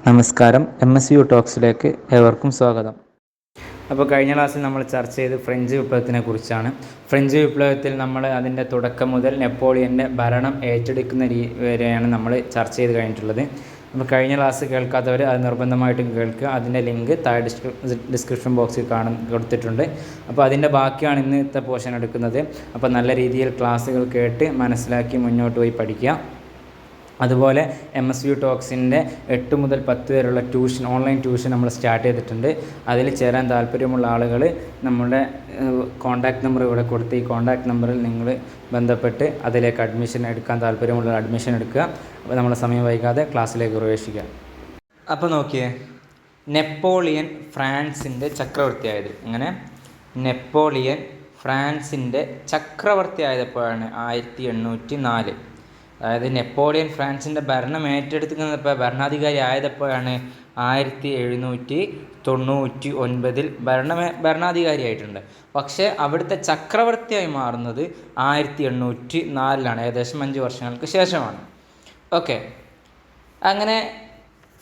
നമസ്കാരം, MSU ടോക്സിലേക്ക് ഏവർക്കും സ്വാഗതം. അപ്പോൾ കഴിഞ്ഞ ക്ലാസ്സിൽ നമ്മൾ ചർച്ച ചെയ്ത് ഫ്രഞ്ച് വിപ്ലവത്തിനെ കുറിച്ചാണ്. ഫ്രഞ്ച് വിപ്ലവത്തിൽ നമ്മൾ അതിൻ്റെ തുടക്കം മുതൽ നെപ്പോളിയൻ്റെ ഭരണം ഏറ്റെടുക്കുന്ന വരെയാണ് നമ്മൾ ചർച്ച ചെയ്ത് കഴിഞ്ഞിട്ടുള്ളത്. അപ്പോൾ കഴിഞ്ഞ ക്ലാസ് കേൾക്കാത്തവർ അത് നിർബന്ധമായിട്ടും കേൾക്കുക. അതിൻ്റെ ലിങ്ക് താഴെ ഡിസ്ക്രിപ്ഷൻ ബോക്സിൽ കൊടുത്തിട്ടുണ്ട്. അപ്പോൾ അതിൻ്റെ ബാക്കിയാണ് ഇന്നത്തെ പോർഷൻ എടുക്കുന്നത്. അപ്പോൾ നല്ല രീതിയിൽ ക്ലാസ്സുകൾ കേട്ട് മനസ്സിലാക്കി മുന്നോട്ട് പോയി പഠിക്കുക. അതുപോലെ MSU ടോക്സിൻ്റെ 8 മുതൽ 10 വരെയുള്ള ഓൺലൈൻ ട്യൂഷൻ നമ്മൾ സ്റ്റാർട്ട് ചെയ്തിട്ടുണ്ട്. അതിൽ ചേരാൻ താല്പര്യമുള്ള ആളുകൾ നമ്മുടെ കോൺടാക്റ്റ് നമ്പർ ഇവിടെ കൊടുത്ത് ഈ കോൺടാക്റ്റ് നമ്പറിൽ നിങ്ങൾ ബന്ധപ്പെട്ട് അതിലേക്ക് അഡ്മിഷൻ എടുക്കാൻ താല്പര്യമുള്ള അഡ്മിഷൻ എടുക്കുക. അപ്പോൾ നമ്മളെ സമയം വൈകാതെ ക്ലാസ്സിലേക്ക് പ്രവേശിക്കുക. അപ്പോൾ നോക്കിയേ, നെപ്പോളിയൻ ഫ്രാൻസിൻ്റെ ചക്രവർത്തിയായത്. അങ്ങനെ നെപ്പോളിയൻ ഫ്രാൻസിൻ്റെ ചക്രവർത്തിയായപ്പോഴാണ് 1804. അതായത് നെപ്പോളിയൻ ഫ്രാൻസിൻ്റെ ഭരണം ഏറ്റെടുക്കുന്നപ്പോൾ ഭരണാധികാരി ആയതപ്പോഴാണ് 1799 ഭരണാധികാരിയായിട്ടുണ്ട്. പക്ഷേ അവിടുത്തെ ചക്രവർത്തിയായി മാറുന്നത് 1804 ഏകദേശം 5 വർഷങ്ങൾക്ക് ശേഷമാണ്. ഓക്കെ, അങ്ങനെ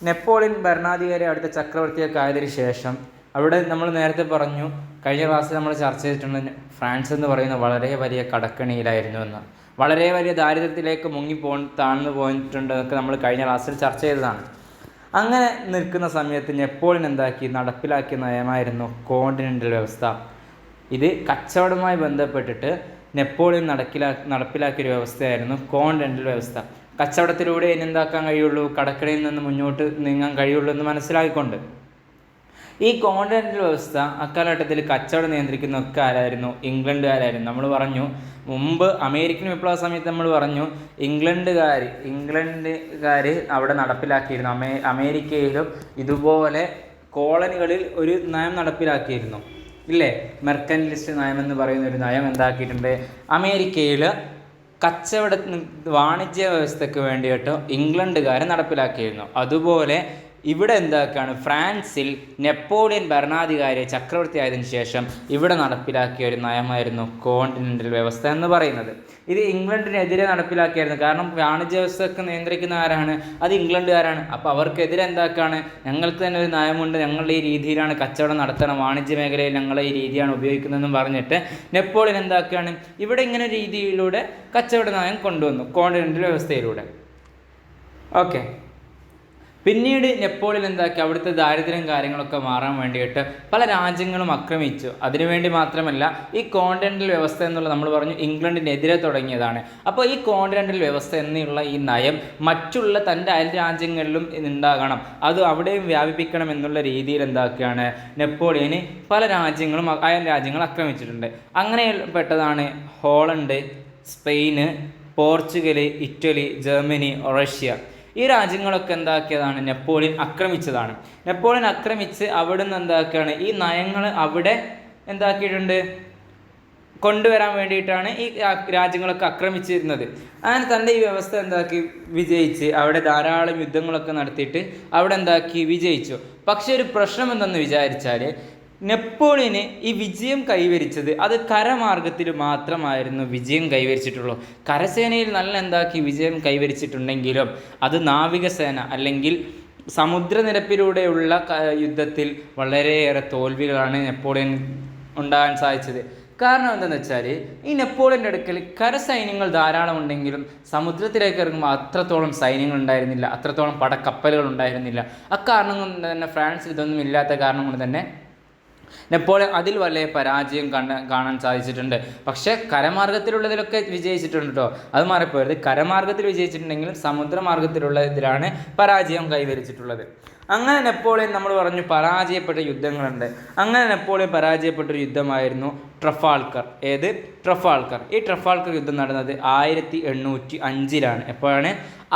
നെപ്പോളിയൻ ഭരണാധികാരി അവിടുത്തെ ചക്രവർത്തിയൊക്കെ ആയതിനു ശേഷം അവിടെ നമ്മൾ നേരത്തെ പറഞ്ഞു, കഴിഞ്ഞ ക്ലാസ്സിൽ നമ്മൾ ചർച്ച ചെയ്തിട്ടുണ്ട്, ഫ്രാൻസ് എന്ന് പറയുന്ന വളരെ വലിയ കടക്കണിയിലായിരുന്നു എന്ന്, വളരെ വലിയ ദാരിദ്ര്യത്തിലേക്ക് താഴ്ന്നു പോയിട്ടുണ്ടെന്നൊക്കെ നമ്മൾ കഴിഞ്ഞ ക്ലാസ്സിൽ ചർച്ച ചെയ്തതാണ്. അങ്ങനെ നിൽക്കുന്ന സമയത്ത് നെപ്പോളിയൻ നടപ്പിലാക്കിയ നയമായിരുന്നു കോണ്ടിനെൻ്റൽ വ്യവസ്ഥ. ഇത് കച്ചവടവുമായി ബന്ധപ്പെട്ടിട്ട് നെപ്പോളിയൻ നടപ്പിലാക്കിയ ഒരു വ്യവസ്ഥയായിരുന്നു കോണ്ടിനെൻ്റൽ വ്യവസ്ഥ. കച്ചവടത്തിലൂടെ ഇനി എന്താക്കാൻ കഴിയുള്ളൂ, കടക്കണിയിൽ നിന്ന് മുന്നോട്ട് നീങ്ങാൻ കഴിയുള്ളൂ എന്ന് മനസ്സിലാക്കിക്കൊണ്ട് ഈ കോണ്ടിനെൻ്റൽ വ്യവസ്ഥ അക്കാലഘട്ടത്തിൽ കച്ചവടം നിയന്ത്രിക്കുന്ന ഒക്കെ ആരായിരുന്നു? ഇംഗ്ലണ്ടുകാരായിരുന്നു. നമ്മൾ പറഞ്ഞു മുമ്പ് അമേരിക്കൻ വിപ്ലവ സമയത്ത് നമ്മൾ പറഞ്ഞു ഇംഗ്ലണ്ടുകാർ അവിടെ നടപ്പിലാക്കിയിരുന്നു. അമേരിക്കയിലും ഇതുപോലെ കോളനികളിൽ ഒരു നയം നടപ്പിലാക്കിയിരുന്നു, ഇല്ലേ? മെർക്കന്റിലിസ്റ്റ് നയം എന്ന് പറയുന്ന ഒരു നയം എന്താക്കിയിട്ടുണ്ട്? അമേരിക്കയിൽ വാണിജ്യ വ്യവസ്ഥയ്ക്ക് വേണ്ടിയിട്ട് ഇംഗ്ലണ്ടുകാർ നടപ്പിലാക്കിയിരുന്നു. അതുപോലെ ഇവിടെ ഫ്രാൻസിൽ നെപ്പോളിയൻ ഭരണാധികാരി ചക്രവർത്തി ആയതിനു ശേഷം ഇവിടെ നടപ്പിലാക്കിയ ഒരു നയമായിരുന്നു കോണ്ടിനെൻ്റൽ വ്യവസ്ഥ എന്ന് പറയുന്നത്. ഇത് ഇംഗ്ലണ്ടിനെതിരെ നടപ്പിലാക്കിയായിരുന്നു. കാരണം വാണിജ്യ വ്യവസ്ഥയൊക്കെ നിയന്ത്രിക്കുന്ന ആരാണ്? അത് ഇംഗ്ലണ്ടുകാരാണ്. അപ്പോൾ അവർക്കെതിരെ ഞങ്ങൾക്ക് തന്നെ ഒരു നയമുണ്ട്, ഞങ്ങളുടെ ഈ രീതിയിലാണ് കച്ചവടം നടത്തണം, വാണിജ്യ മേഖലയിൽ ഞങ്ങളെ ഈ രീതിയാണ് ഉപയോഗിക്കുന്നതെന്നും പറഞ്ഞിട്ട് നെപ്പോളിയൻ ഇവിടെ ഇങ്ങനെ രീതിയിലൂടെ കച്ചവട നയം കൊണ്ടുവന്നു, കോണ്ടിനെൻ്റൽ വ്യവസ്ഥയിലൂടെ. ഓക്കെ, പിന്നീട് നെപ്പോളിയൻ അവിടുത്തെ ദാരിദ്ര്യം കാര്യങ്ങളൊക്കെ മാറാൻ വേണ്ടിയിട്ട് പല രാജ്യങ്ങളും ആക്രമിച്ചു. അതിനുവേണ്ടി മാത്രമല്ല, ഈ കോണ്ടിനെൻ്റൽ വ്യവസ്ഥ എന്നുള്ളത് നമ്മൾ പറഞ്ഞു ഇംഗ്ലണ്ടിനെതിരെ തുടങ്ങിയതാണ്. അപ്പോൾ ഈ കോണ്ടിനെൻ്റൽ വ്യവസ്ഥ എന്നുള്ള ഈ നയം മറ്റുള്ള തൻ്റെ അയൽ രാജ്യങ്ങളിലും ഉണ്ടാകണം, അത് അവിടെയും വ്യാപിപ്പിക്കണം എന്നുള്ള രീതിയിൽ നെപ്പോളിയന് പല രാജ്യങ്ങളും അയൽ രാജ്യങ്ങൾ ആക്രമിച്ചിട്ടുണ്ട്. അങ്ങനെ പെട്ടതാണ് Holland, Spain, Portugal, Italy, Germany, Russia. ഈ രാജ്യങ്ങളൊക്കെ നെപ്പോളിയൻ ആക്രമിച്ചതാണ്. നെപ്പോളിയൻ ആക്രമിച്ച് അവിടുന്ന് ഈ നയങ്ങൾ അവിടെ കൊണ്ടുവരാൻ വേണ്ടിയിട്ടാണ് ഈ രാജ്യങ്ങളൊക്കെ ആക്രമിച്ചിരുന്നത്. അങ്ങനെ തൻ്റെ ഈ വ്യവസ്ഥ വിജയിച്ച് അവിടെ ധാരാളം യുദ്ധങ്ങളൊക്കെ നടത്തിയിട്ട് അവിടെ വിജയിച്ചു. പക്ഷേ ഒരു പ്രശ്നം എന്തെന്ന് വിചാരിച്ചാൽ, നെപ്പോളിയന് ഈ വിജയം കൈവരിച്ചത് അത് കരമാർഗത്തിൽ മാത്രമായിരുന്നു വിജയം കൈവരിച്ചിട്ടുള്ളൂ. കരസേനയിൽ നല്ല വിജയം കൈവരിച്ചിട്ടുണ്ടെങ്കിലും അത് നാവികസേന അല്ലെങ്കിൽ സമുദ്രനിരപ്പിലൂടെയുള്ള യുദ്ധത്തിൽ വളരെയേറെ തോൽവികളാണ് നെപ്പോളിയൻ ഉണ്ടാകാൻ സാധിച്ചത്. കാരണം എന്തെന്ന് വെച്ചാൽ, ഈ നെപ്പോളിയൻ്റെ അടുക്കൽ കരസൈന്യങ്ങൾ ധാരാളം ഉണ്ടെങ്കിലും സമുദ്രത്തിലേക്ക് ഇറങ്ങുമ്പോൾ അത്രത്തോളം സൈന്യങ്ങൾ ഉണ്ടായിരുന്നില്ല, അത്രത്തോളം പടക്കപ്പലുകൾ ഉണ്ടായിരുന്നില്ല. അക്കാരണം കൊണ്ട് തന്നെ ഫ്രാൻസിൽ ഇതൊന്നും ഇല്ലാത്ത കാരണം കൊണ്ട് തന്നെ നെപ്പോളിയൻ അതിൽ വലിയ പരാജയം കാണാൻ സാധിച്ചിട്ടുണ്ട്. പക്ഷേ കരമാർഗത്തിലുള്ളതിലൊക്കെ വിജയിച്ചിട്ടുണ്ട് കേട്ടോ, അത് മാറിപ്പോയത്. കരമാർഗത്തിൽ വിജയിച്ചിട്ടുണ്ടെങ്കിലും സമുദ്രമാർഗത്തിലുള്ളതിലാണ് പരാജയം കൈവരിച്ചിട്ടുള്ളത്. അങ്ങനെ നെപ്പോളിയൻ നമ്മൾ പറഞ്ഞു പരാജയപ്പെട്ട യുദ്ധങ്ങളുണ്ട്. അങ്ങനെ നെപ്പോളിയൻ പരാജയപ്പെട്ടൊരു യുദ്ധമായിരുന്നു ട്രഫാൾക്കർ. ട്രഫാൾക്കർ. ഈ ട്രഫാൾക്കർ യുദ്ധം നടന്നത് 1805 എപ്പോഴാണ്?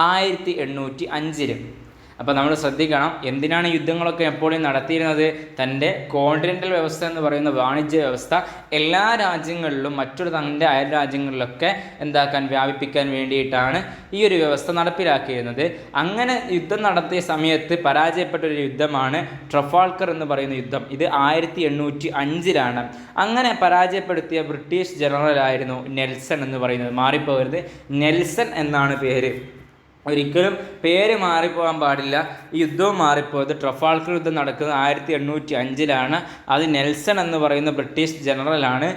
1805. അപ്പോൾ നമ്മൾ ശ്രദ്ധിക്കണം, എന്തിനാണ് യുദ്ധങ്ങളൊക്കെ നെപ്പോളിയൻ നടത്തിയിരുന്നത്? തൻ്റെ കോണ്ടിനെൻ്റൽ വ്യവസ്ഥ എന്ന് പറയുന്ന വാണിജ്യ വ്യവസ്ഥ എല്ലാ രാജ്യങ്ങളിലും തൻ്റെ അയൽ രാജ്യങ്ങളിലൊക്കെ വ്യാപിപ്പിക്കാൻ വേണ്ടിയിട്ടാണ് ഈ ഒരു വ്യവസ്ഥ നടപ്പിലാക്കിയിരുന്നത്. അങ്ങനെ യുദ്ധം നടത്തിയ സമയത്ത് പരാജയപ്പെട്ടൊരു യുദ്ധമാണ് ട്രഫാൾക്കർ എന്ന് പറയുന്ന യുദ്ധം. ഇത് 1805. അങ്ങനെ പരാജയപ്പെടുത്തിയ ബ്രിട്ടീഷ് ജനറലായിരുന്നു നെൽസൺ എന്ന് പറയുന്നത്. മാറിപ്പോകരുത്, നെൽസൺ എന്നാണ് പേര്. ഒരിക്കലും പേര് മാറിപ്പോകാൻ പാടില്ല. ഈ യുദ്ധവും മാറിപ്പോയത് ട്രഫാൾഗർ യുദ്ധം നടക്കുന്നത് 1805 അത് നെൽസൺ എന്ന് പറയുന്ന ബ്രിട്ടീഷ് ജനറലാണ്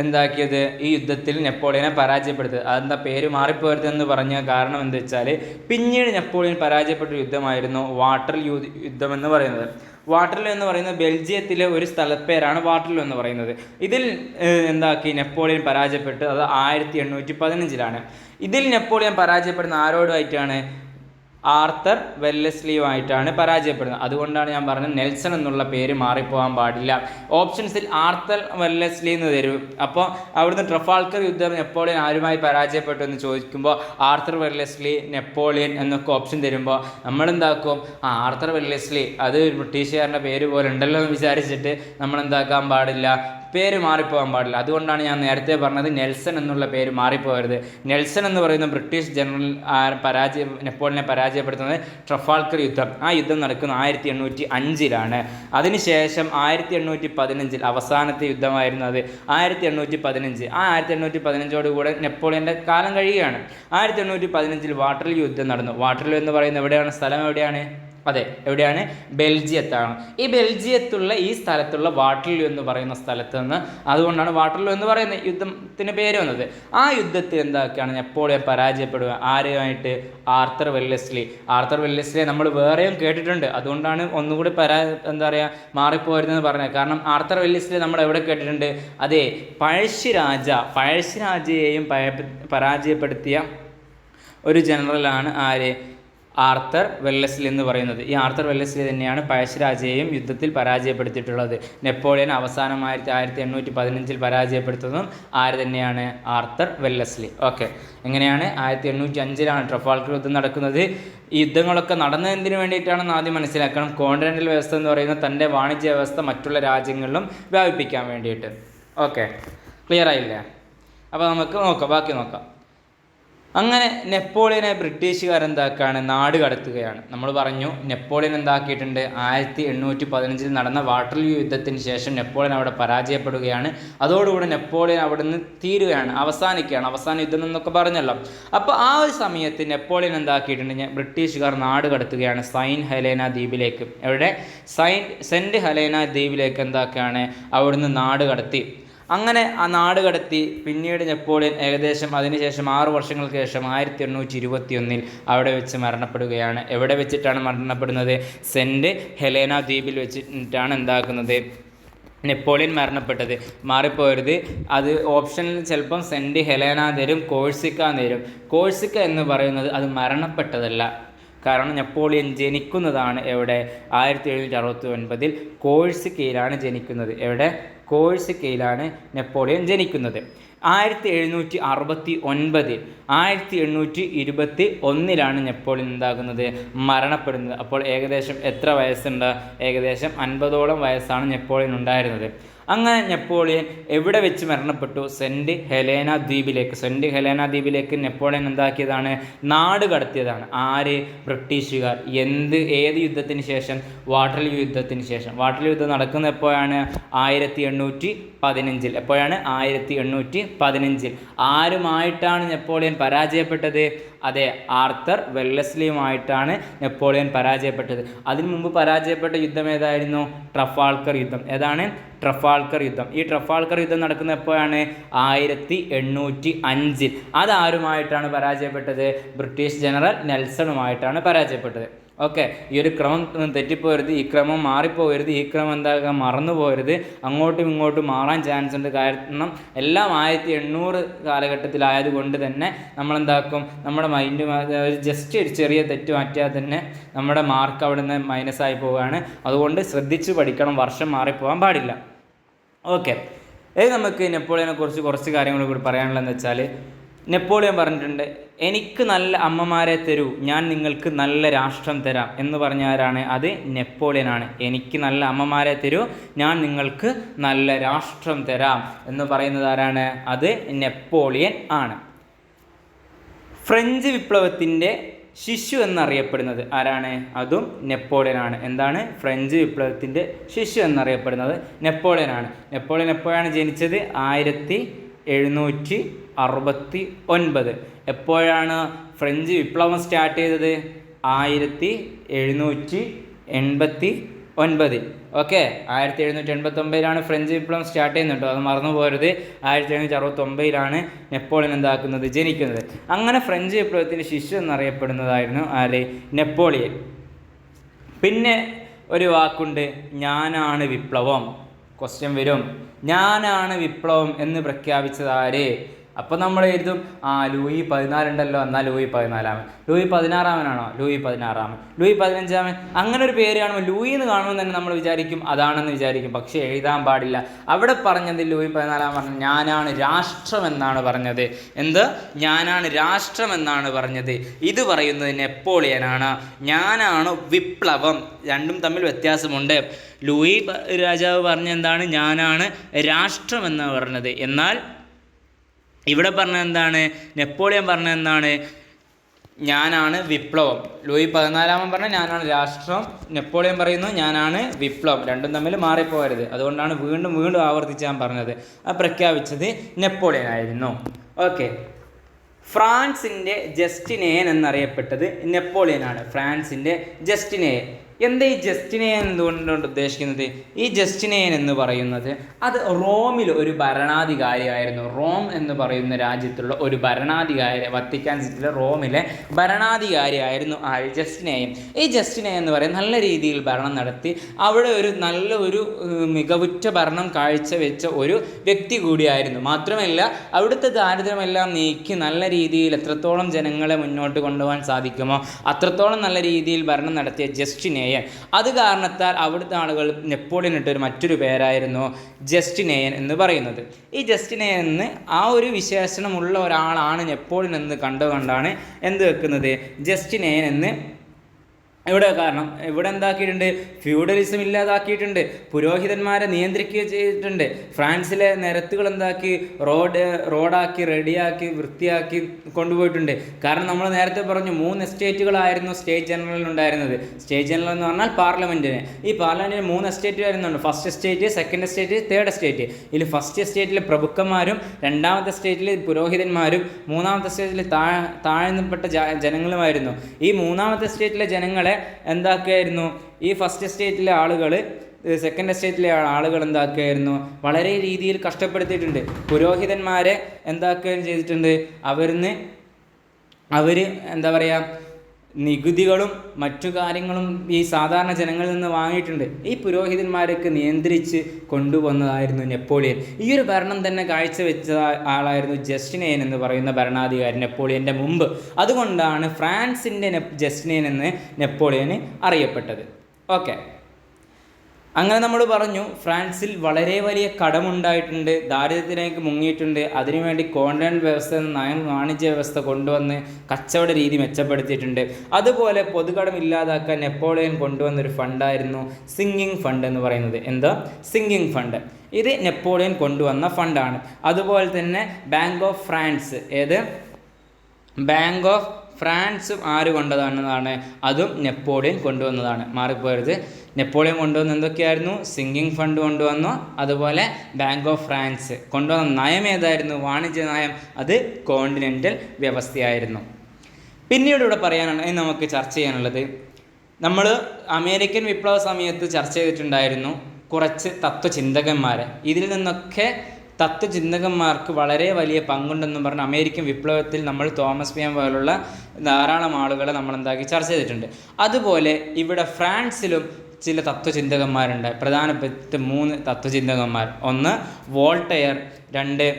എന്താക്കിയത്, ഈ യുദ്ധത്തിൽ നെപ്പോളിയനെ പരാജയപ്പെടുത്തിയത്. അതെന്താ പേര് മാറിപ്പോരുതെന്ന് പറഞ്ഞ കാരണം എന്താ വെച്ചാൽ പിന്നീട് നെപ്പോളിയൻ പരാജയപ്പെട്ട യുദ്ധമായിരുന്നു വാട്ടർലൂ യുദ്ധം എന്ന് പറയുന്നത്. വാട്ടർലൂ എന്ന് പറയുന്നത് ബെൽജിയത്തിലെ ഒരു സ്ഥലപ്പേരാണ് വാട്ടർലൂ എന്ന് പറയുന്നത്. ഇതിൽ എന്താക്കി നെപ്പോളിയൻ പരാജയപ്പെട്ടു. അത് 1815 ഇതിൽ നെപ്പോളിയൻ പരാജയപ്പെടുന്ന ആരോടുമായിട്ടാണ്? ആർത്തർ വെല്ലസ്ലിയുമായിട്ടാണ് പരാജയപ്പെടുന്നത്. അതുകൊണ്ടാണ് ഞാൻ പറഞ്ഞത് നെൽസൺ എന്നുള്ള പേര് മാറിപ്പോകാൻ പാടില്ല. ഓപ്ഷൻസിൽ ആർത്തർ വെല്ലസ്ലി എന്ന് തരും. അപ്പോൾ അവിടുന്ന് ട്രഫാൾഗർ യുദ്ധം നെപ്പോളിയൻ ആരുമായി പരാജയപ്പെട്ടു എന്ന് ചോദിക്കുമ്പോൾ ആർത്തർ വെല്ലസ്ലി, നെപ്പോളിയൻ എന്നൊക്കെ ഓപ്ഷൻ തരുമ്പോൾ നമ്മളെന്താക്കും, ആർത്തർ വെല്ലസ്ലി അത് ബ്രിട്ടീഷുകാരുടെ പേര് പോലെ ഉണ്ടല്ലോ എന്ന് വിചാരിച്ചിട്ട് നമ്മളെന്താക്കാൻ പാടില്ല, പേര് മാറിപ്പോകാൻ പാടില്ല. അതുകൊണ്ടാണ് ഞാൻ നേരത്തെ പറഞ്ഞത് നെൽസൺ എന്നുള്ള പേര് മാറിപ്പോകരുത്. നെൽസൺ എന്ന് പറയുന്ന ബ്രിട്ടീഷ് ജനറൽ നെപ്പോളിയനെ പരാജയപ്പെടുത്തുന്നത് ട്രഫാൾഗർ യുദ്ധം. ആ യുദ്ധം നടക്കുന്നത് 1805 അതിനുശേഷം 1815 അവസാനത്തെ യുദ്ധമായിരുന്നു അത്. 1815 ആ 1815 നെപ്പോളിയൻ്റെ കാലം കഴിയുകയാണ്. 1815 വാട്ടർലൂ യുദ്ധം നടന്നു. വാട്ടർലൂ എന്ന് പറയുന്നത് എവിടെയാണ്? സ്ഥലം എവിടെയാണ്? അതെ, എവിടെയാണ്? ബെൽജിയത്താണ്. ഈ ബെൽജിയത്തുള്ള ഈ സ്ഥലത്തുള്ള വാട്ടർലൂ എന്ന് പറയുന്ന സ്ഥലത്ത് നിന്ന്, അതുകൊണ്ടാണ് വാട്ടർലൂ എന്ന് പറയുന്ന യുദ്ധത്തിന് പേര് വന്നത്. ആ യുദ്ധത്തിൽ എന്താക്കുകയാണ് നെപ്പോളിയൻ പരാജയപ്പെടുക. ആരുമായിട്ട്? Arthur Wellesley. ആർത്തർ വെല്ലസ്ലിയെ നമ്മൾ വേറെയും കേട്ടിട്ടുണ്ട്. അതുകൊണ്ടാണ് ഒന്നുകൂടി എന്താ പറയുക മാറിപ്പോരുതെന്ന് പറഞ്ഞത്. കാരണം ആർത്തർ വെല്ലസ്ലി നമ്മൾ എവിടെ കേട്ടിട്ടുണ്ട്? അതെ, പഴശ്ശിരാജയെയും പരാജയപ്പെടുത്തിയ ഒരു ജനറലാണ് ആര്? ആർത്തർ വെല്ലസ്ലി എന്ന് പറയുന്നത്. ഈ ആർത്തർ വെല്ലസ്ലി തന്നെയാണ് പഴശ്ശിരാജയെയും യുദ്ധത്തിൽ പരാജയപ്പെടുത്തിയിട്ടുള്ളത്. നെപ്പോളിയൻ അവസാനമായിട്ട് 1815 പരാജയപ്പെടുത്തുന്നതും ആര് തന്നെയാണ്? Arthur Wellesley. ഓക്കെ, എങ്ങനെയാണ്? 1805 ട്രഫാൾഗർ യുദ്ധം നടക്കുന്നത്. ഈ യുദ്ധങ്ങളൊക്കെ നടന്നതിന് വേണ്ടിയിട്ടാണെന്ന് ആദ്യം മനസ്സിലാക്കണം. കോണ്ടിനെൻ്റൽ വ്യവസ്ഥ എന്ന് പറയുന്നത് തൻ്റെ വാണിജ്യ വ്യവസ്ഥ മറ്റുള്ള രാജ്യങ്ങളിലും വ്യാപിപ്പിക്കാൻ വേണ്ടിയിട്ട്. ഓക്കെ, ക്ലിയർ ആയില്ലേ? അപ്പോൾ നമുക്ക് ബാക്കി നോക്കാം. അങ്ങനെ നെപ്പോളിയനെ ബ്രിട്ടീഷുകാരെന്താക്കുകയാണ്? നാട് കടത്തുകയാണ്. നമ്മൾ പറഞ്ഞു നെപ്പോളിയൻ എന്താക്കിയിട്ടുണ്ട്? 1815 നടന്ന വാട്ടർലൂ യുദ്ധത്തിന് ശേഷം നെപ്പോളിയൻ അവിടെ പരാജയപ്പെടുകയാണ്. അതോടുകൂടി നെപ്പോളിയൻ അവിടെ നിന്ന് തീരുകയാണ്, അവസാനിക്കുകയാണ്. അവസാന യുദ്ധം എന്നൊക്കെ പറഞ്ഞല്ലോ. അപ്പോൾ ആ ഒരു സമയത്ത് നെപ്പോളിയൻ എന്താക്കിയിട്ടുണ്ട്? ബ്രിട്ടീഷുകാർ നാട് കടത്തുകയാണ് സെയിൻറ്റ് ഹെലേന ദ്വീപിലേക്ക്. എവിടെ? സെൻറ്റ് ഹെലേന ദ്വീപിലേക്ക് എന്താക്കുകയാണ്? അവിടുന്ന് നാട് കടത്തി. അങ്ങനെ ആ നാട് കടത്തി. പിന്നീട് നെപ്പോളിയൻ ഏകദേശം അതിനുശേഷം 6 വർഷങ്ങൾക്ക് ശേഷം 1821 അവിടെ വെച്ച് മരണപ്പെടുകയാണ്. എവിടെ വെച്ചിട്ടാണ് മരണപ്പെടുന്നത്? സെൻറ്റ് ഹെലേന ദ്വീപിൽ വെച്ചിട്ടാണ് എന്താക്കുന്നത്? നെപ്പോളിയൻ മരണപ്പെട്ടത്. മാറിപ്പോയത്. അത് ഓപ്ഷനിൽ ചിലപ്പം സെൻറ്റ് ഹെലേന തരും, കോഴ്സിക്ക തരും. കോഴ്സിക്ക എന്ന് പറയുന്നത് അത് മരണപ്പെട്ടതല്ല. കാരണം നെപ്പോളിയൻ ജനിക്കുന്നതാണ് എവിടെ? 1769 കോഴ്സിക്കയിലാണ് ജനിക്കുന്നത്. എവിടെ? കോഴ്സിക്കയിലാണ് നെപ്പോളിയൻ ജനിക്കുന്നത്. 1769 1821 നെപ്പോളിയൻ എന്താകുന്നത്? മരണപ്പെടുന്നത്. അപ്പോൾ ഏകദേശം എത്ര വയസ്സുണ്ട്? ഏകദേശം 50ഓളം വയസ്സാണ് നെപ്പോളിയൻ ഉണ്ടായിരുന്നത്. അങ്ങനെ നെപ്പോളിയൻ എവിടെ വെച്ച് മരണപ്പെട്ടു? സെൻറ്റ് ഹെലേന ദ്വീപിലേക്ക്. സെൻറ്റ് ഹെലേന ദ്വീപിലേക്ക് നെപ്പോളിയൻ എന്താക്കിയതാണ്? നാട് കടത്തിയതാണ്. ആര്? ബ്രിട്ടീഷുകാർ. ഏത് യുദ്ധത്തിന് ശേഷം? വാട്ടർലൂ യുദ്ധത്തിന് ശേഷം. വാട്ടർലൂ യുദ്ധം നടക്കുന്നത് എപ്പോഴാണ്? 1815. എപ്പോഴാണ്? 1815. ആരുമായിട്ടാണ് നെപ്പോളിയൻ പരാജയപ്പെട്ടത്? അതെ, ആർത്തർ വെല്ലസ്ലിയുമായിട്ടാണ് നെപ്പോളിയൻ പരാജയപ്പെട്ടത്. അതിനു മുമ്പ് പരാജയപ്പെട്ട യുദ്ധം ഏതായിരുന്നു? ട്രഫാൾഗർ യുദ്ധം. ഏതാണ്? ട്രഫാൾഗർ യുദ്ധം. ഈ ട്രഫാൾഗർ യുദ്ധം നടക്കുന്നത് എപ്പോഴാണ്? 1805. അതാരുമായിട്ടാണ് പരാജയപ്പെട്ടത്? ബ്രിട്ടീഷ് ജനറൽ നെൽസണുമായിട്ടാണ് പരാജയപ്പെട്ടത്. ഓക്കെ, ഈ ഒരു ക്രമം തെറ്റിപ്പോകരുത്, ഈ ക്രമം മാറിപ്പോകരുത്, ഈ ക്രമം എന്താക്കുക മറന്നു പോകരുത്. അങ്ങോട്ടും ഇങ്ങോട്ടും മാറാൻ ചാൻസ് ഉണ്ട്. കാരണം എല്ലാം 1800 കാലഘട്ടത്തിലായതുകൊണ്ട് തന്നെ നമ്മളെന്താക്കും, നമ്മുടെ മൈൻഡ് ജസ്റ്റ് ഒരു ചെറിയ തെറ്റ് മാറ്റിയാൽ തന്നെ നമ്മുടെ മാർക്ക് അവിടെ നിന്ന് മൈനസായി പോവുകയാണ്. അതുകൊണ്ട് ശ്രദ്ധിച്ച് പഠിക്കണം, വർഷം മാറിപ്പോകാൻ പാടില്ല. ഓക്കെ, നമുക്ക് നെപ്പോളിയനെ കുറിച്ച് കുറച്ച് കാര്യങ്ങൾ കൂടി പറയാനുള്ളതെന്ന് വെച്ചാൽ, നെപ്പോളിയൻ പറഞ്ഞിട്ടുണ്ട്, എനിക്ക് നല്ല അമ്മമാരെ തരൂ, ഞാൻ നിങ്ങൾക്ക് നല്ല രാഷ്ട്രം തരാം എന്ന് പറഞ്ഞ ആരാണ്? അത് നെപ്പോളിയനാണ്. എനിക്ക് നല്ല അമ്മമാരെ തരൂ, ഞാൻ നിങ്ങൾക്ക് നല്ല രാഷ്ട്രം തരാം എന്ന് പറയുന്നത് ആരാണ്? അത് നെപ്പോളിയൻ ആണ്. ഫ്രഞ്ച് വിപ്ലവത്തിൻ്റെ ശിശു എന്നറിയപ്പെടുന്നത് ആരാണ്? അതും നെപ്പോളിയനാണ്. എന്താണ്? ഫ്രഞ്ച് വിപ്ലവത്തിൻ്റെ ശിശു എന്നറിയപ്പെടുന്നത് നെപ്പോളിയനാണ്. നെപ്പോളിയൻ എപ്പോഴാണ് ജനിച്ചത്? 1700 1769. എപ്പോഴാണ് ഫ്രഞ്ച് വിപ്ലവം സ്റ്റാർട്ട് ചെയ്തത്? 1789. ഓക്കെ, 1789 ഫ്രഞ്ച് വിപ്ലവം സ്റ്റാർട്ട് ചെയ്യുന്നുണ്ടോ, അത് മറന്നു പോരുത്. 1769 നെപ്പോളിയൻ എന്താക്കുന്നത്, ജനിക്കുന്നത്. അങ്ങനെ ഫ്രഞ്ച് വിപ്ലവത്തിൻ്റെ ശിശു എന്നറിയപ്പെടുന്നതായിരുന്നു ആര്? നെപ്പോളിയൻ. പിന്നെ ഒരു വാക്കുണ്ട്, ഞാനാണ് വിപ്ലവം. ക്വസ്റ്റ്യൻ വരും, ഞാനാണ് വിപ്ലവം എന്ന് പ്രഖ്യാപിച്ചത് ആര്? അപ്പോൾ നമ്മൾ എഴുതും ലൂയി 14 ഉണ്ടല്ലോ, എന്നാൽ ലൂയി 14. Louis 16 Louis 16. ലൂയി 15. അങ്ങനെ ഒരു പേര് കാണുമ്പോൾ, ലൂയി എന്ന് കാണുമ്പോൾ തന്നെ നമ്മൾ വിചാരിക്കും അതാണെന്ന് വിചാരിക്കും. പക്ഷേ എഴുതാൻ പാടില്ല. അവിടെ പറഞ്ഞത് ലൂയി 14 പറഞ്ഞു ഞാനാണ് രാഷ്ട്രം എന്നാണ് പറഞ്ഞത്. എന്ത്? ഞാനാണ് രാഷ്ട്രം എന്നാണ് പറഞ്ഞത്. ഇത് പറയുന്നത് നെപ്പോളിയനാണ്. ഞാനാണ് വിപ്ലവം. രണ്ടും തമ്മിൽ വ്യത്യാസമുണ്ട്. ലൂയി രാജാവ് പറഞ്ഞ എന്താണ്? ഞാനാണ് രാഷ്ട്രം എന്നാണ് പറഞ്ഞത്. എന്നാൽ ഇവിടെ പറഞ്ഞ എന്താണ്? നെപ്പോളിയൻ പറഞ്ഞ എന്താണ്? ഞാനാണ് വിപ്ലവം. ലൂയി 14 പറഞ്ഞ ഞാനാണ് രാഷ്ട്രം, നെപ്പോളിയൻ പറയുന്നു ഞാനാണ് വിപ്ലവം. രണ്ടും തമ്മിൽ മാറിപ്പോകരുത്. അതുകൊണ്ടാണ് വീണ്ടും വീണ്ടും ആവർത്തിച്ച് ഞാൻ പറഞ്ഞത്. പ്രഖ്യാപിച്ചത് നെപ്പോളിയൻ ആയിരുന്നു. ഓക്കെ, ഫ്രാൻസിൻ്റെ ജസ്റ്റിനെയൻ എന്നറിയപ്പെട്ടത് നെപ്പോളിയനാണ്. ഫ്രാൻസിൻ്റെ ജസ്റ്റിനെയൻ. എന്താ ഈ ജസ്റ്റിനെയൻ എന്തുകൊണ്ടാണ് ഉദ്ദേശിക്കുന്നത്? ഈ ജസ്റ്റിനെയൻ എന്ന് പറയുന്നത് അത് റോമിൽ ഒരു ഭരണാധികാരിയായിരുന്നു. റോം എന്ന് പറയുന്ന രാജ്യത്തുള്ള ഒരു ഭരണാധികാരി, വത്തിക്കാൻ സിറ്റിയിലെ റോമിലെ ഭരണാധികാരിയായിരുന്നു ജസ്റ്റിനെയൻ. ഈ ജസ്റ്റിനെയൻ എന്ന് പറയുന്നത് നല്ല രീതിയിൽ ഭരണം നടത്തി അവിടെ ഒരു നല്ല ഒരു മികവുറ്റ ഭരണം കാഴ്ചവെച്ച ഒരു വ്യക്തി കൂടിയായിരുന്നു. മാത്രമല്ല അവിടുത്തെ ദാരിദ്ര്യമെല്ലാം നീക്കി നല്ല രീതിയിൽ എത്രത്തോളം ജനങ്ങളെ മുന്നോട്ട് കൊണ്ടുപോകാൻ സാധിക്കുമോ അത്രത്തോളം നല്ല രീതിയിൽ ഭരണം നടത്തിയ ജസ്റ്റിനെയൻ. അത് കാരണത്താൽ അവിടുത്തെ ആളുകൾ നെപ്പോളിയൻ ഇട്ടൊരു മറ്റൊരു പേരായിരുന്നു ജസ്റ്റിനെയൻ എന്ന് പറയുന്നത്. ഈ ജസ്റ്റിനെയൻ എന്ന് ആ ഒരു വിശേഷണമുള്ള ഒരാളാണ് നെപ്പോളിയൻ എന്ന് കണ്ടുകൊണ്ടാണ് എന്ത് വെക്കുന്നത്? ജസ്റ്റിനെയൻ എന്ന് ഇവിടെ. കാരണം ഇവിടെ എന്താക്കിയിട്ടുണ്ട്? ഫ്യൂഡലിസം ഇല്ലാതാക്കിയിട്ടുണ്ട്. പുരോഹിതന്മാരെ നിയന്ത്രിക്കുക ചെയ്തിട്ടുണ്ട്. ഫ്രാൻസിലെ നിരത്തുകൾ എന്താക്കി? റോഡാക്കി റെഡിയാക്കി വൃത്തിയാക്കി കൊണ്ടുപോയിട്ടുണ്ട്. കാരണം നമ്മൾ നേരത്തെ പറഞ്ഞു 3 എസ്റ്റേറ്റുകളായിരുന്നു സ്റ്റേറ്റ് ജനറലിൽ ഉണ്ടായിരുന്നത്. സ്റ്റേറ്റ് ജനറൽ എന്ന് പറഞ്ഞാൽ പാർലമെൻറ്റിന്. ഈ പാർലമെൻറ്റിന് 3 എസ്റ്റേറ്റ് വരുന്നുണ്ട്. First estate, second estate, third estate. ഇതിൽ ഫസ്റ്റ് എസ്റ്റേറ്റിൽ പ്രഭുക്കന്മാരും, രണ്ടാമത്തെ സ്റ്റേറ്റിൽ പുരോഹിതന്മാരും, മൂന്നാമത്തെ സ്റ്റേറ്റിൽ താഴ്ന്നപ്പെട്ട ജനങ്ങളുമായിരുന്നു. ഈ മൂന്നാമത്തെ സ്റ്റേറ്റിലെ ജനങ്ങളെ എന്താക്കുകയായിരുന്നു? ഈ ഫസ്റ്റ് എസ്റ്റേറ്റിലെ ആളുകൾ, സെക്കൻഡ് എസ്റ്റേറ്റിലെ ആളുകൾ എന്താക്കുകയായിരുന്നു? വളരെ രീതിയിൽ കഷ്ടപ്പെടുത്തിയിട്ടുണ്ട്. പുരോഹിതന്മാരെ എന്താക്കുകയും ചെയ്തിട്ടുണ്ട്? അവർ എന്താ പറയുക, നികുതികളും മറ്റു കാര്യങ്ങളും ഈ സാധാരണ ജനങ്ങളിൽ നിന്ന് വാങ്ങിയിട്ടുണ്ട്. ഈ പുരോഹിതന്മാരൊക്കെ നിയന്ത്രിച്ച് കൊണ്ടുവന്നതായിരുന്നു നെപ്പോളിയൻ. ഈ ഒരു ഭരണം തന്നെ കാഴ്ചവെച്ച ആളായിരുന്നു ജസ്റ്റിനെയൻ എന്ന് പറയുന്ന ഭരണാധികാരി നെപ്പോളിയൻ്റെ മുമ്പ്. അതുകൊണ്ടാണ് ഫ്രാൻസിൻ്റെ ജസ്റ്റിനെയൻ എന്ന് നെപ്പോളിയന് അറിയപ്പെട്ടത്. ഓക്കെ, അങ്ങനെ നമ്മൾ പറഞ്ഞു ഫ്രാൻസിൽ വളരെ വലിയ കടമുണ്ടായിട്ടുണ്ട്, ദാരിദ്ര്യത്തിലേക്ക് മുങ്ങിയിട്ടുണ്ട്. അതിനുവേണ്ടി കോൺട്രാക്ട് വ്യവസ്ഥ എന്ന വാണിജ്യ വ്യവസ്ഥ കൊണ്ടുവന്ന് കച്ചവട രീതി മെച്ചപ്പെടുത്തിയിട്ടുണ്ട്. അതുപോലെ പൊതുകടം ഇല്ലാതാക്കാൻ നെപ്പോളിയൻ കൊണ്ടുവന്നൊരു ഫണ്ടായിരുന്നു സിങ്കിങ് ഫണ്ട് എന്ന് പറയുന്നത്. എന്താ? Sinking fund. ഇത് നെപ്പോളിയൻ കൊണ്ടുവന്ന ഫണ്ടാണ്. അതുപോലെ തന്നെ bank of France, bank of ഫ്രാൻസും ആര് കൊണ്ടുവന്നതാണ്? അതും നെപ്പോളിയൻ കൊണ്ടുവന്നതാണ്. മാറിപ്പോയത്. നെപ്പോളിയൻ കൊണ്ടുവന്ന എന്തൊക്കെയായിരുന്നു? സിങ്കിങ് ഫണ്ട് കൊണ്ടുവന്നു. അതുപോലെ ബാങ്ക് ഓഫ് ഫ്രാൻസ് കൊണ്ടുവന്ന നയം ഏതായിരുന്നു? വാണിജ്യ നയം. അത് കോണ്ടിനെൻ്റൽ വ്യവസ്ഥയായിരുന്നു. പിന്നീട് ഇവിടെ പറയാനാണ് നമുക്ക് ചർച്ച ചെയ്യാനുള്ളത്, നമ്മൾ അമേരിക്കൻ വിപ്ലവ സമയത്ത് ചർച്ച ചെയ്തിട്ടുണ്ടായിരുന്നു കുറച്ച് തത്വചിന്തകന്മാരെ. ഇതിൽ നിന്നൊക്കെ തത്വചിന്തകന്മാർക്ക് വളരെ വലിയ പങ്കുണ്ടെന്നും പറഞ്ഞ് അമേരിക്കൻ വിപ്ലവത്തിൽ നമ്മൾ തോമസ് പിയാൻ പോലുള്ള ധാരാളം ആളുകളെ നമ്മൾ എന്താക്കി ചർച്ച ചെയ്തിട്ടുണ്ട്. അതുപോലെ ഇവിടെ ഫ്രാൻസിലും ചില തത്വചിന്തകന്മാരുണ്ട്. പ്രധാനപ്പെട്ട 3 തത്വചിന്തകന്മാർ. 1 വോൾട്ടയർ, 2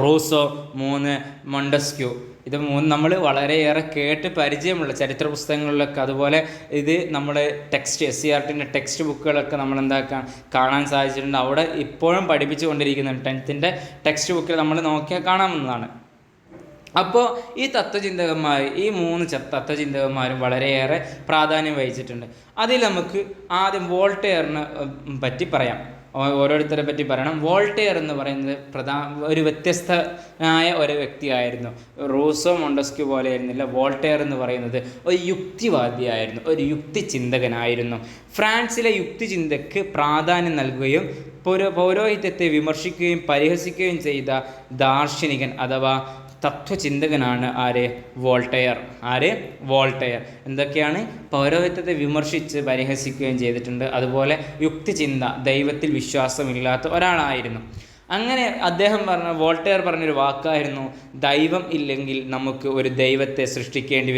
റൂസോ, 3 മോണ്ടസ്ക്യൂ. ഇത് 3 നമ്മൾ വളരെയേറെ കേട്ട് പരിചയമുള്ള ചരിത്ര പുസ്തകങ്ങളിലൊക്കെ, അതുപോലെ ഇത് നമ്മുടെ ടെക്സ്റ്റ് SCERTൻ്റെ ടെക്സ്റ്റ് ബുക്കുകളൊക്കെ നമ്മൾ കാണാൻ സാധിച്ചിട്ടുണ്ട്. അവിടെ ഇപ്പോഴും പഠിപ്പിച്ചു കൊണ്ടിരിക്കുന്നുണ്ട്. 10th ടെക്സ്റ്റ് ബുക്കിൽ നമ്മൾ നോക്കിയാൽ കാണാവുന്നതാണ്. അപ്പോൾ ഈ തത്വചിന്തകന്മാർ, ഈ 3 തത്വചിന്തകന്മാരും വളരെയേറെ പ്രാധാന്യം വഹിച്ചിട്ടുണ്ട്. അതിൽ നമുക്ക് ആദ്യം വോൾട്ടയറിനെ പറ്റി പറയാം. ഓരോരുത്തരെ പറ്റി പറയണം. വോൾട്ടയർ എന്ന് പറയുന്നത് ഒരു വ്യത്യസ്തനായ ഒരു വ്യക്തിയായിരുന്നു. റൂസോ മോണ്ടസ്ക്യൂ പോലെ ആയിരുന്നില്ല. വോൾട്ടയർ എന്ന് പറയുന്നത് ഒരു യുക്തിവാദിയായിരുന്നു, ഒരു യുക്തിചിന്തകനായിരുന്നു. ഫ്രാൻസിലെ യുക്തിചിന്തയ്ക്ക് പ്രാധാന്യം നൽകുകയും പൗരോഹിത്യത്തെ വിമർശിക്കുകയും പരിഹസിക്കുകയും ചെയ്ത ദാർശനികൻ അഥവാ തത്വചിന്തകനാണ് വോൾട്ടയർ. എന്തൊക്കെയാണ്? പൗരോഹിത്യത്തെ വിമർശിച്ച് പരിഹസിക്കുകയും ചെയ്തിട്ടുണ്ട്. അതുപോലെ യുക്തിചിന്ത, ദൈവത്തിൽ വിശ്വാസമില്ലാത്ത ഒരാളായിരുന്നു. അങ്ങനെ വോൾട്ടയർ പറഞ്ഞൊരു വാക്കായിരുന്നു, ദൈവം ഇല്ലെങ്കിൽ നമുക്ക് ഒരു ദൈവത്തെ സൃഷ്ടിക്കേണ്ടി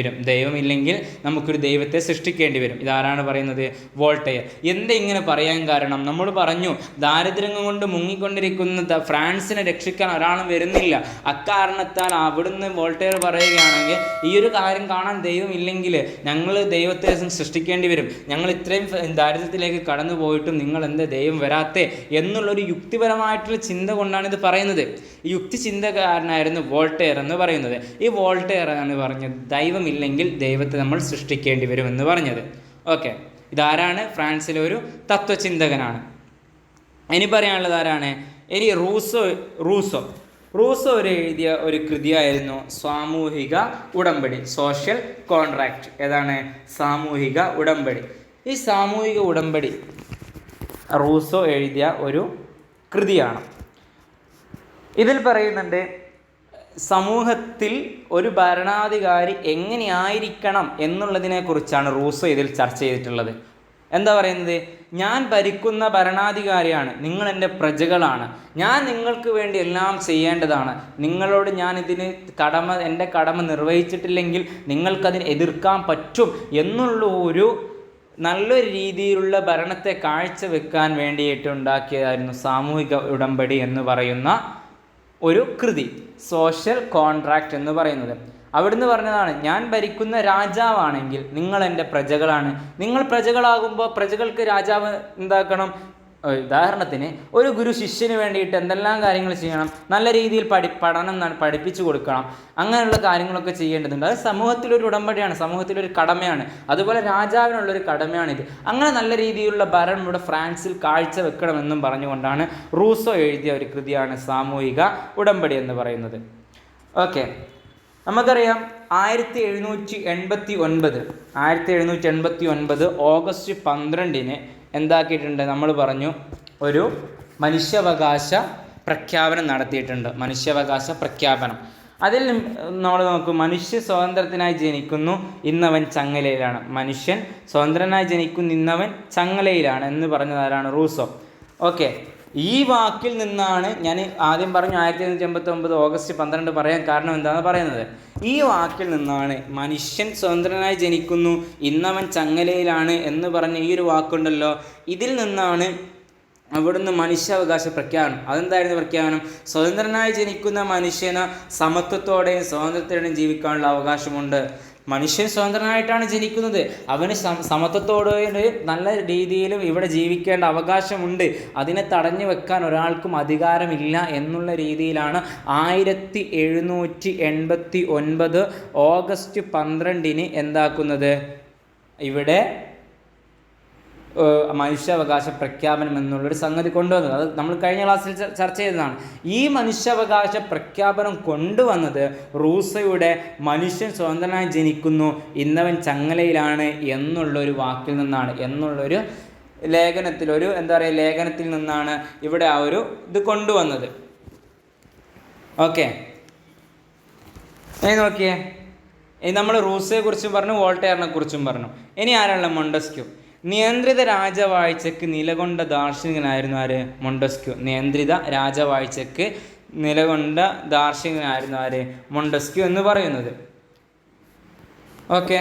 വരും. ഇതാരാണ് പറയുന്നത്? വോൾട്ടയർ. എന്താ ഇങ്ങനെ പറയാൻ കാരണം? നമ്മൾ പറഞ്ഞു, ദാരിദ്ര്യം കൊണ്ട് മുങ്ങിക്കൊണ്ടിരിക്കുന്ന ഫ്രാൻസിനെ രക്ഷിക്കാൻ ഒരാളും വരുന്നില്ല. അക്കാരണത്താൽ അവിടുന്ന് വോൾട്ടയർ പറയുകയാണെങ്കിൽ, ഈ ഒരു കാര്യം കാണാൻ ദൈവം ഇല്ലെങ്കിൽ ഞങ്ങൾ ദൈവത്തെ സൃഷ്ടിക്കേണ്ടി വരും. ഞങ്ങൾ ഇത്രയും ദാരിദ്ര്യത്തിലേക്ക് കടന്നു പോയിട്ടും നിങ്ങൾ എന്താ ദൈവം വരാത്തേ എന്നുള്ളൊരു യുക്തിപരമായിട്ടുള്ള ചിന്ത കൊണ്ടാണ് ഇത് പറയുന്നത്. ഈ യുക്തിചിന്തകാരനായിരുന്നു വോൾട്ടയർ എന്ന് പറയുന്നത്. ഈ വോൾട്ടയർ ആണ് പറഞ്ഞത്, ദൈവമില്ലെങ്കിൽ ദൈവത്തെ നമ്മൾ സൃഷ്ടിക്കേണ്ടി വരുമെന്ന് പറഞ്ഞത്. ഓക്കെ, ഇതാരാണ്? ഫ്രാൻസിലെ ഒരു തത്വചിന്തകനാണ്. ഇനി പറയാനുള്ളത് ആരാണ്? ഇനി റൂസോ എഴുതിയ ഒരു കൃതിയായിരുന്നു സാമൂഹിക ഉടമ്പടി, സോഷ്യൽ കോൺട്രാക്റ്റ്. ഏതാണ്? സാമൂഹിക ഉടമ്പടി. ഈ സാമൂഹിക ഉടമ്പടി റൂസോ എഴുതിയ ഒരു കൃതിയാണ്. ഇതിൽ പറയുന്നുണ്ട്, സമൂഹത്തിൽ ഒരു ഭരണാധികാരി എങ്ങനെയായിരിക്കണം എന്നുള്ളതിനെക്കുറിച്ചാണ് റൂസോ ഇതിൽ ചർച്ച ചെയ്തിട്ടുള്ളത്. എന്താ പറയുന്നത്? ഞാൻ ഭരിക്കുന്ന ഭരണാധികാരിയാണ്, നിങ്ങൾ എൻ്റെ പ്രജകളാണ്, ഞാൻ നിങ്ങൾക്ക് വേണ്ടി എല്ലാം ചെയ്യേണ്ടതാണ്, നിങ്ങളോട് ഞാൻ എൻ്റെ കടമ നിർവഹിച്ചിട്ടില്ലെങ്കിൽ നിങ്ങൾക്കതിനെ എതിർക്കാൻ പറ്റും എന്നുള്ള ഒരു നല്ലൊരു രീതിയിലുള്ള ഭരണത്തെ കാഴ്ചവെക്കാൻ വേണ്ടിയിട്ട് ഉണ്ടാക്കിയതായിരുന്നു സാമൂഹിക ഉടമ്പടി എന്ന് പറയുന്ന ഒരു കൃതി, സോഷ്യൽ കോൺട്രാക്റ്റ് എന്ന് പറയുന്നത്. അവിടുന്ന് പറഞ്ഞതാണ്, ഞാൻ ഭരിക്കുന്ന രാജാവാണെങ്കിൽ നിങ്ങൾ എൻ്റെ പ്രജകളാണ്. നിങ്ങൾ പ്രജകളാകുമ്പോൾ പ്രജകൾക്ക് രാജാവ് എന്താക്കണം? ഉദാഹരണത്തിന് ഒരു ഗുരു ശിഷ്യന് വേണ്ടിയിട്ട് എന്തെല്ലാം കാര്യങ്ങൾ ചെയ്യണം? നല്ല രീതിയിൽ പഠിപ്പിച്ചു കൊടുക്കണം. അങ്ങനെയുള്ള കാര്യങ്ങളൊക്കെ ചെയ്യേണ്ടതുണ്ട്. അത് സമൂഹത്തിലൊരു ഉടമ്പടിയാണ്, സമൂഹത്തിലൊരു കടമയാണ്. അതുപോലെ രാജാവിനുള്ളൊരു കടമയാണിത്. അങ്ങനെ നല്ല രീതിയിലുള്ള ഭരണം ഇവിടെ ഫ്രാൻസിൽ കാഴ്ചവെക്കണമെന്നും പറഞ്ഞുകൊണ്ടാണ് റൂസോ എഴുതിയ ഒരു കൃതിയാണ് സാമൂഹിക ഉടമ്പടി എന്ന് പറയുന്നത്. ഓക്കെ, നമുക്കറിയാം 1789 ഓഗസ്റ്റ് 12 എന്താക്കിയിട്ടുണ്ട്? നമ്മൾ പറഞ്ഞു, ഒരു മനുഷ്യാവകാശ പ്രഖ്യാപനം നടത്തിയിട്ടുണ്ട്. മനുഷ്യാവകാശ പ്രഖ്യാപനം. അതിൽ നമ്മൾ നോക്കും, മനുഷ്യ സ്വാതന്ത്ര്യത്തിനായി ജനിക്കുന്നു, ഇന്നവൻ ചങ്ങലയിലാണ്. മനുഷ്യൻ സ്വതന്ത്രനായി ജനിക്കുന്നു, ഇന്നവൻ ചങ്ങലയിലാണ് എന്ന് പറഞ്ഞത് ആരാണ്? റൂസോ. ഓക്കെ, ഈ വാക്കിൽ നിന്നാണ് ഞാൻ ആദ്യം പറഞ്ഞു 1789 ഓഗസ്റ്റ് 12 പറയാൻ കാരണം എന്താണെന്ന് പറയുന്നത്. ഈ വാക്കിൽ നിന്നാണ് മനുഷ്യൻ സ്വതന്ത്രനായി ജനിക്കുന്നു, ഇന്നവൻ ചങ്ങലയിലാണ് എന്ന് പറഞ്ഞ ഈ ഒരു വാക്കുണ്ടല്ലോ, ഇതിൽ നിന്നാണ് അവിടുന്ന് മനുഷ്യാവകാശ പ്രഖ്യാപനം. അതെന്തായിരുന്നു പ്രഖ്യാപനം? സ്വതന്ത്രനായി ജനിക്കുന്ന മനുഷ്യന് സമത്വത്തോടെയും സ്വാതന്ത്ര്യത്തോടെയും ജീവിക്കാനുള്ള അവകാശമുണ്ട്. മനുഷ്യൻ സ്വതന്ത്രനായിട്ടാണ് ജനിക്കുന്നത്, അവന് സമത്വത്തോടെയും നല്ല രീതിയിലും ഇവിടെ ജീവിക്കേണ്ട അവകാശമുണ്ട്. അതിനെ തടഞ്ഞു വെക്കാൻ ഒരാൾക്കും അധികാരമില്ല എന്നുള്ള രീതിയിലാണ് 1789 ഓഗസ്റ്റ് 12 എന്താക്കുന്നത്? ഇവിടെ മനുഷ്യാവകാശ പ്രഖ്യാപനം എന്നുള്ളൊരു സംഗതി കൊണ്ടുവന്നത്. അത് നമ്മൾ കഴിഞ്ഞ ക്ലാസ്സിൽ ചർച്ച ചെയ്തതാണ്. ഈ മനുഷ്യാവകാശ പ്രഖ്യാപനം കൊണ്ടുവന്നത് റൂസോയുടെ മനുഷ്യൻ സ്വതന്ത്രനായി ജനിക്കുന്നു, ഇന്നവൻ ചങ്ങലയിലാണ് എന്നുള്ളൊരു വാക്കിൽ നിന്നാണ്, എന്നുള്ളൊരു ലേഖനത്തിൽ നിന്നാണ് ഇവിടെ ആ ഒരു ഇത് കൊണ്ടുവന്നത്. ഓക്കെ, ഇനി നോക്കിയേ, നമ്മൾ റൂസോയെ കുറിച്ചും പറഞ്ഞു, വോൾട്ടയറിനെ കുറിച്ചും പറഞ്ഞു. ഇനി ആരാണ്? മൊണ്ടസ്ക്യൂ. നിയന്ത്രിത രാജവാഴ്ചക്ക് നിലകൊണ്ട ദാർശനികനായിരുന്നു ആര്? മൊണ്ടസ്ക്യൂ. നിയന്ത്രിത രാജവാഴ്ചക്ക് നിലകൊണ്ട ദാർശനികനായിരുന്നു ആര്? മൊണ്ടസ്ക്യൂ എന്ന് പറയുന്നത്. ഓക്കെ,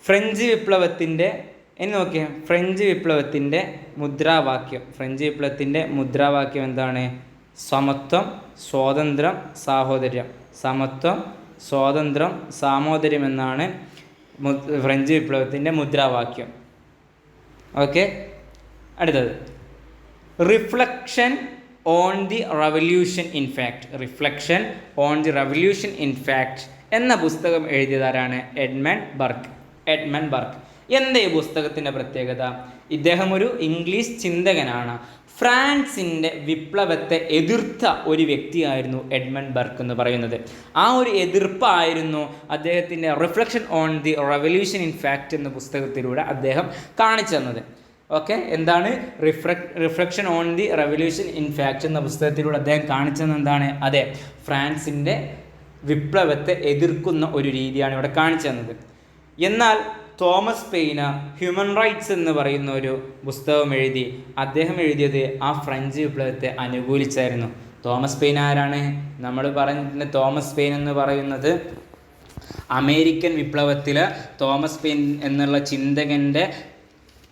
ഫ്രഞ്ച് വിപ്ലവത്തിൻ്റെ മുദ്രാവാക്യം എന്താണ്? സമത്വം, സ്വാതന്ത്ര്യം, സാഹോദര്യം എന്നാണ് ഫ്രഞ്ച് വിപ്ലവത്തിൻ്റെ മുദ്രാവാക്യം. ഓക്കെ, അടുത്തത് reflection on the revolution in fact എന്ന പുസ്തകം എഴുതിയതാരാണ്? Edmund Burk. എന്താ ഈ പുസ്തകത്തിൻ്റെ പ്രത്യേകത? ഇദ്ദേഹം ഒരു ഇംഗ്ലീഷ് ചിന്തകനാണ്. ഫ്രാൻസിൻ്റെ വിപ്ലവത്തെ എതിർത്ത ഒരു വ്യക്തിയായിരുന്നു എഡ്മണ്ട് ബർക്ക് എന്ന് പറയുന്നത്. ആ ഒരു എതിർപ്പായിരുന്നു അദ്ദേഹത്തിൻ്റെ reflection on the revolution in fact എന്ന പുസ്തകത്തിലൂടെ അദ്ദേഹം കാണിച്ചു തന്നത്. ഓക്കെ, എന്താണ് reflection on the revolution in fact എന്ന പുസ്തകത്തിലൂടെ അദ്ദേഹം കാണിച്ചത് എന്താണ്? അതെ, ഫ്രാൻസിൻ്റെ വിപ്ലവത്തെ എതിർക്കുന്ന ഒരു രീതിയാണ് ഇവിടെ കാണിച്ചു തന്നത്. എന്നാൽ തോമസ് പെയിന ഹ്യൂമൻ റൈറ്റ്സ് എന്ന് പറയുന്ന ഒരു പുസ്തകം എഴുതി. അദ്ദേഹം എഴുതിയത് ആ ഫ്രഞ്ച് വിപ്ലവത്തെ അനുകൂലിച്ചായിരുന്നു. തോമസ് പെയിൻ ആരാണ്? നമ്മൾ പറഞ്ഞിട്ടുണ്ട് തോമസ് പെയിൻ എന്ന് പറയുന്നത് അമേരിക്കൻ വിപ്ലവത്തിൽ തോമസ് പെയിൻ എന്നുള്ള ചിന്തകൻ്റെ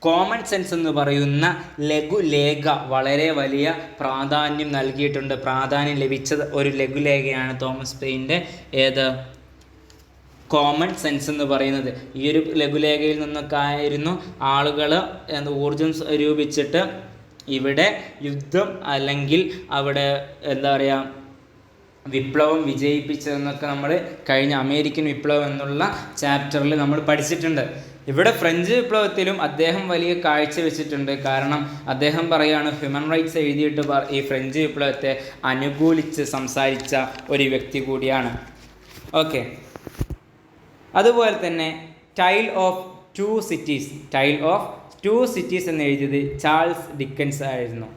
കോമൺ സെൻസ് എന്ന് പറയുന്ന ലഘുലേഖ വളരെ വലിയ പ്രാധാന്യം നൽകിയിട്ടുണ്ട്. പ്രാധാന്യം ലഭിച്ച ഒരു ലഘുലേഖയാണ് തോമസ് പെയിൻ്റെ കോമൺ സെൻസ് എന്ന് പറയുന്നത്. ഈ ഒരു ലഘുലേഖയിൽ നിന്നൊക്കെ ആയിരുന്നു ആളുകൾ ഊർജം രൂപിച്ചിട്ട് ഇവിടെ യുദ്ധം അല്ലെങ്കിൽ അവിടെ എന്താ പറയുക വിപ്ലവം വിജയിപ്പിച്ചതെന്നൊക്കെ നമ്മൾ കഴിഞ്ഞ അമേരിക്കൻ വിപ്ലവം എന്നുള്ള ചാപ്റ്ററിൽ നമ്മൾ പഠിച്ചിട്ടുണ്ട്. ഇവിടെ ഫ്രഞ്ച് വിപ്ലവത്തിലും അദ്ദേഹം വലിയ കാഴ്ച വെച്ചിട്ടുണ്ട്. കാരണം അദ്ദേഹം പറയുകയാണ്, ഹ്യൂമൻ റൈറ്റ്സ് എഴുതിയിട്ട് ഈ ഫ്രഞ്ച് വിപ്ലവത്തെ അനുകൂലിച്ച് സംസാരിച്ച ഒരു വ്യക്തി കൂടിയാണ്. ഓക്കെ, അതുപോലെ തന്നെ ടൈൽ ഓഫ് ടു സിറ്റീസ് എന്ന് എഴുതിയത് ചാൾസ് ഡിക്കൻസ് ആയിരുന്നു.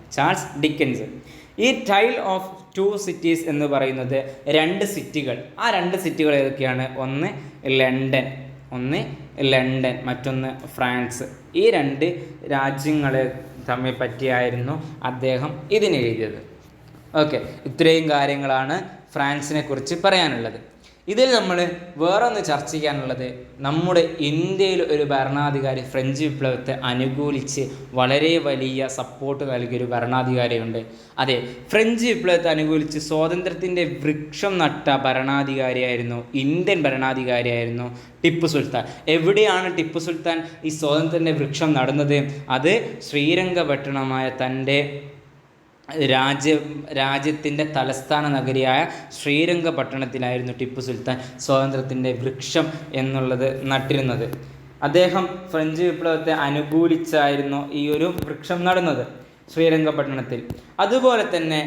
ഈ ടൈൽ ഓഫ് ടു സിറ്റീസ് എന്ന് പറയുന്നത് 2 സിറ്റികൾ. ആ 2 സിറ്റികൾ ഏതൊക്കെയാണ്? ഒന്ന് ലണ്ടൻ, മറ്റൊന്ന് ഫ്രാൻസ്. ഈ 2 രാജ്യങ്ങളെ തമ്മിൽ പറ്റിയായിരുന്നു അദ്ദേഹം ഇതിനെഴുതിയത്. ഓക്കെ, ഇത്രയും കാര്യങ്ങളാണ് ഫ്രാൻസിനെ കുറിച്ച് പറയാനുള്ളത്. ഇതിൽ നമ്മൾ വേറൊന്ന് ചർച്ച ചെയ്യാനുള്ളത്, നമ്മുടെ ഇന്ത്യയിൽ ഒരു ഭരണാധികാരി ഫ്രഞ്ച് വിപ്ലവത്തെ അനുകൂലിച്ച് വളരെ വലിയ സപ്പോർട്ട് നൽകിയൊരു ഭരണാധികാരിയുണ്ട്. അതെ, ഫ്രഞ്ച് വിപ്ലവത്തെ അനുകൂലിച്ച് സ്വാതന്ത്ര്യത്തിൻ്റെ വൃക്ഷം നട്ട ഭരണാധികാരിയായിരുന്നു, ഇന്ത്യൻ ഭരണാധികാരിയായിരുന്നു ടിപ്പു സുൽത്താൻ. എവിടെയാണ് ടിപ്പു സുൽത്താൻ ഈ സ്വാതന്ത്ര്യത്തിൻ്റെ വൃക്ഷം നടുന്നത്? അത് ശ്രീരംഗപട്ടണമായ തൻ്റെ രാജ്യത്തിൻ്റെ തലസ്ഥാന നഗരിയായ ശ്രീരംഗപട്ടണത്തിലായിരുന്നു ടിപ്പു സുൽത്താൻ സ്വാതന്ത്ര്യത്തിൻ്റെ വൃക്ഷം എന്നുള്ളത് നട്ടിരുന്നത്. അദ്ദേഹം ഫ്രഞ്ച് വിപ്ലവത്തെ അനുകൂലിച്ചായിരുന്നു ഈ ഒരു വൃക്ഷം നടുന്നത് ശ്രീരംഗപട്ടണത്തിൽ. അതുപോലെ തന്നെ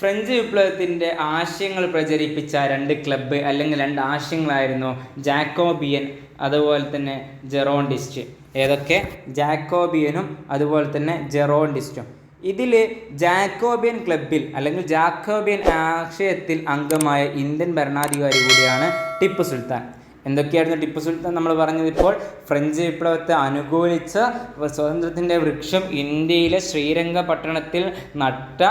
ഫ്രഞ്ച് വിപ്ലവത്തിൻ്റെ ആശയങ്ങൾ പ്രചരിപ്പിച്ച 2 ക്ലബ്ബ് അല്ലെങ്കിൽ 2 ആശയങ്ങളായിരുന്നു ജാക്കോബിയൻ അതുപോലെ തന്നെ ജെറോണ്ടിസ്റ്റ്. ഏതൊക്കെ? ജാക്കോബിയനും അതുപോലെ തന്നെ ജെറോണ്ടിസ്റ്റും. ഇതിൽ ജാക്കോബിയൻ ക്ലബ്ബിൽ അല്ലെങ്കിൽ ജാക്കോബിയൻ ആശയത്തിൽ അംഗമായ ഇന്ത്യൻ ഭരണാധികാരി കൂടിയാണ് ടിപ്പു സുൽത്താൻ. എന്തൊക്കെയായിരുന്നു ടിപ്പു സുൽത്താൻ? നമ്മൾ പറഞ്ഞത് ഇപ്പോൾ ഫ്രഞ്ച് വിപ്ലവത്തെ അനുകൂലിച്ച സ്വാതന്ത്ര്യത്തിൻ്റെ വൃക്ഷം ഇന്ത്യയിലെ ശ്രീരംഗപട്ടണത്തിൽ നട്ട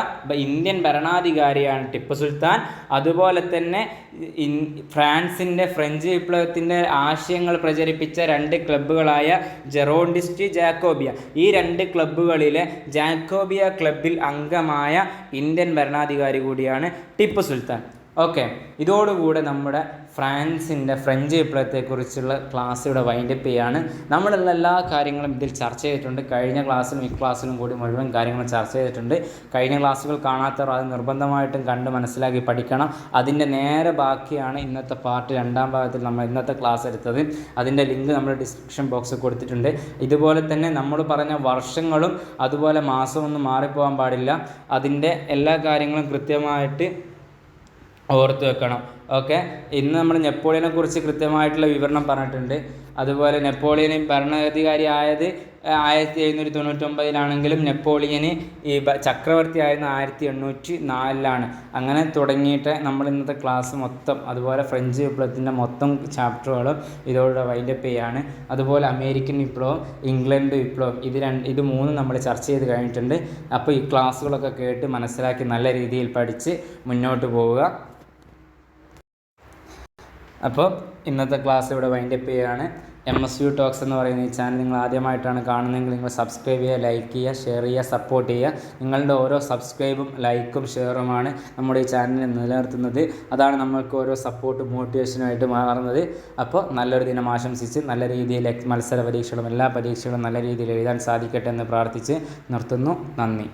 ഇന്ത്യൻ ഭരണാധികാരിയാണ് ടിപ്പു സുൽത്താൻ. അതുപോലെ തന്നെ ഫ്രാൻസിൻ്റെ ഫ്രഞ്ച് വിപ്ലവത്തിൻ്റെ ആശയങ്ങൾ പ്രചരിപ്പിച്ച 2 ക്ലബ്ബുകളായ ജെറോണ്ടിസ്റ്റ്, ജാക്കോബിയ. ഈ 2 ക്ലബ്ബുകളിലെ ജാക്കോബിയ ക്ലബ്ബിൽ അംഗമായ ഇന്ത്യൻ ഭരണാധികാരി കൂടിയാണ് ടിപ്പു സുൽത്താൻ. ഓക്കെ, ഇതോടുകൂടെ നമ്മുടെ ഫ്രഞ്ച് വിപ്ലവത്തെക്കുറിച്ചുള്ള ക്ലാസ് ഇവിടെ വൈൻഡപ്പ് ചെയ്യാണ്. നമ്മളുള്ള എല്ലാ കാര്യങ്ങളും ഇതിൽ ചർച്ച ചെയ്തിട്ടുണ്ട്. കഴിഞ്ഞ ക്ലാസ്സിലും ഈ ക്ലാസ്സിലും കൂടി മുഴുവൻ കാര്യങ്ങൾ ചർച്ച ചെയ്തിട്ടുണ്ട്. കഴിഞ്ഞ ക്ലാസ്സുകൾ കാണാത്തവർ അത് നിർബന്ധമായിട്ടും കണ്ട് മനസ്സിലാക്കി പഠിക്കണം. അതിൻ്റെ നേരെ ബാക്കിയാണ് ഇന്നത്തെ പാർട്ട് 2ാം ഭാഗത്തിൽ നമ്മൾ ഇന്നത്തെ ക്ലാസ് എടുത്തത്. അതിൻ്റെ ലിങ്ക് നമ്മൾ ഡിസ്ക്രിപ്ഷൻ ബോക്സിൽ കൊടുത്തിട്ടുണ്ട്. ഇതുപോലെ തന്നെ നമ്മൾ പറഞ്ഞ വർഷങ്ങളും അതുപോലെ മാസമൊന്നും മാറിപ്പോകാൻ പാടില്ല. അതിൻ്റെ എല്ലാ കാര്യങ്ങളും കൃത്യമായിട്ട് ഓർത്ത് വെക്കണം. ഓക്കെ, ഇന്ന് നമ്മൾ നെപ്പോളിയനെ കുറിച്ച് കൃത്യമായിട്ടുള്ള വിവരണം പറഞ്ഞിട്ടുണ്ട്. അതുപോലെ നെപ്പോളിയൻ ഭരണാധികാരി ആയത് 1799 നെപ്പോളിയന് ഈ ചക്രവർത്തി ആയിരുന്ന 1804 അങ്ങനെ തുടങ്ങിയിട്ട് നമ്മൾ ഇന്നത്തെ ക്ലാസ് മൊത്തം അതുപോലെ ഫ്രഞ്ച് വിപ്ലവത്തിൻ്റെ മൊത്തം ചാപ്റ്ററുകളും ഇതോടെ വൈൻഡപ്പ് ചെയ്യാണ്. അതുപോലെ അമേരിക്കൻ വിപ്ലവം, ഇംഗ്ലണ്ട് വിപ്ലവം, ഇത് 3 നമ്മൾ ചർച്ച ചെയ്ത് കഴിഞ്ഞിട്ടുണ്ട്. അപ്പോൾ ഈ ക്ലാസ്സുകളൊക്കെ കേട്ട് മനസ്സിലാക്കി നല്ല രീതിയിൽ പഠിച്ച് മുന്നോട്ട് പോവുക. അപ്പോൾ ഇന്നത്തെ ക്ലാസ് ഇവിടെ വൈൻഡപ്പ് ചെയ്യുകയാണ്. MSU ടോക്സ് എന്ന് പറയുന്ന ഈ ചാനൽ നിങ്ങൾ ആദ്യമായിട്ടാണ് കാണുന്നതെങ്കിൽ നിങ്ങൾ സബ്സ്ക്രൈബ് ചെയ്യുക, ലൈക്ക് ചെയ്യുക, ഷെയർ ചെയ്യുക, സപ്പോർട്ട് ചെയ്യുക. നിങ്ങളുടെ ഓരോ സബ്സ്ക്രൈബും ലൈക്കും ഷെയറുമാണ് നമ്മുടെ ഈ ചാനലിനെ നിലനിർത്തുന്നത്. അതാണ് നമ്മൾക്ക് ഓരോ സപ്പോർട്ട് മോട്ടിവേഷനുമായിട്ട് മാറുന്നത്. അപ്പോൾ നല്ലൊരു ദിനം ആശംസിച്ച് നല്ല രീതിയിൽ മത്സര പരീക്ഷകളും എല്ലാ പരീക്ഷകളും നല്ല രീതിയിൽ എഴുതാൻ സാധിക്കട്ടെ എന്ന് പ്രാർത്ഥിച്ച് നിർത്തുന്നു. നന്ദി.